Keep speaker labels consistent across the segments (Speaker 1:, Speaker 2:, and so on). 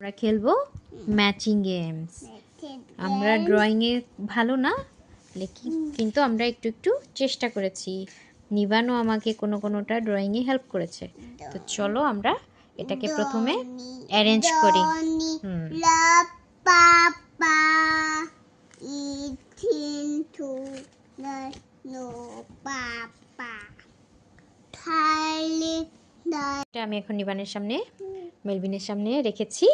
Speaker 1: আমরা খেলবো matching games. আমরা ড্রয়িংয়ে ভালো না, কিন্তু আমরা একটু একটু চেষ্টা করেছি। নিবানও আমাকে কোনোটা ড্রয়িংয়ে হেল্প করেছে। তো চলো আমরা এটাকে প্রথমে অ্যারেঞ্জ করি। আমি এখন নিবানের সামনে, মেলভিনের সামনে রেখেছি।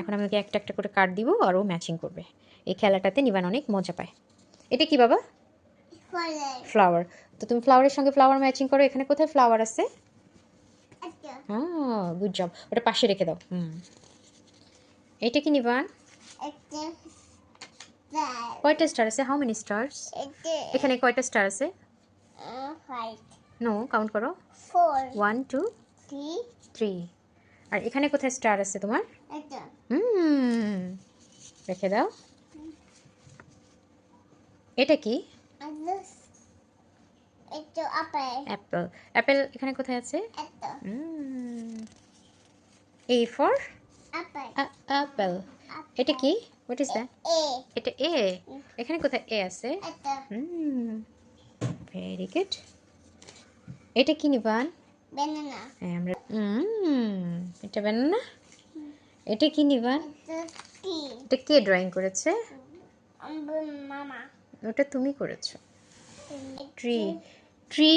Speaker 1: এখন আমি ওকে একটা একটা করে কার্ড দিব আর ও ম্যাচিং করবে। এই খেলাটাতে নিবান অনেক মজা পায়। এটা কি বাবা? ফ্লাওয়ার। তো তুমি ফ্লাওয়ারের সঙ্গে ফ্লাওয়ার ম্যাচিং করো। এখানে কোথায় ফ্লাওয়ার আছে? হ্যাঁ, গুড জব। ওটা পাশে রেখে দাও। এটা কি নিবান? কয়টা স্টার আছে? How many stars? এখানে কয়টা স্টার আছে?
Speaker 2: 5
Speaker 1: নো, কাউন্ট করো।
Speaker 2: 4
Speaker 1: 1 2 3। আর এখানে কোথায় স্টার আছে তোমার?
Speaker 2: এটা
Speaker 1: রেখে দাও। এটা কি?
Speaker 2: এটা আপেল
Speaker 1: অ্যাপেল। অ্যাপেল এখানে কোথায় আছে?
Speaker 2: এটা
Speaker 1: A for
Speaker 2: আপেল
Speaker 1: apple. এটা কি? What is that?
Speaker 2: এ
Speaker 1: এটা A. এখানে কোথায় A আছে?
Speaker 2: এটা
Speaker 1: ভেরি গুড। এটা কি নিবান?
Speaker 2: বানানা
Speaker 1: আমরা এটা বানানা। এটা কি নিবান? এটা কে ড্রয়িং করেছে?
Speaker 2: মামা
Speaker 1: ওটা তুমি করেছো। ট্রি। ট্রি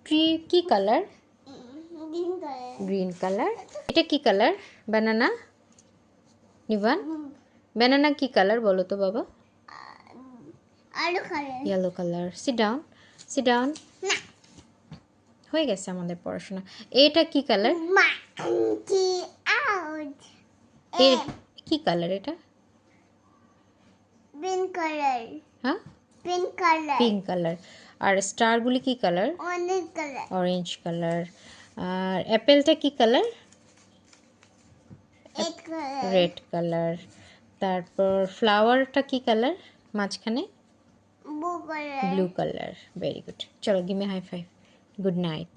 Speaker 1: ট্রি কি কালার? Green colour. এটা কি কালার? বানানা। নিবান, বানানা কি কালার বলো তো বাবা?
Speaker 2: আলু colour
Speaker 1: yellow colour. Sit down, sit down. হয়ে গেছে আমাদের পড়াশোনা। এটা কি কালার?
Speaker 2: মাঙ্কি আউট
Speaker 1: এর কি কালার এটা?
Speaker 2: পিঙ্ক কালার
Speaker 1: হ্যাঁ,
Speaker 2: পিঙ্ক কালার
Speaker 1: পিঙ্ক কালার। আর স্টারগুলি কি colour?
Speaker 2: Orange colour
Speaker 1: orange colour. আর অ্যাপেলটা কি কালার? Red colour. তারপর ফ্লাওয়ারটা কি কালার মাঝখানে?
Speaker 2: Blue colour
Speaker 1: blue colour. Very good. চলো, give me high five. Good night.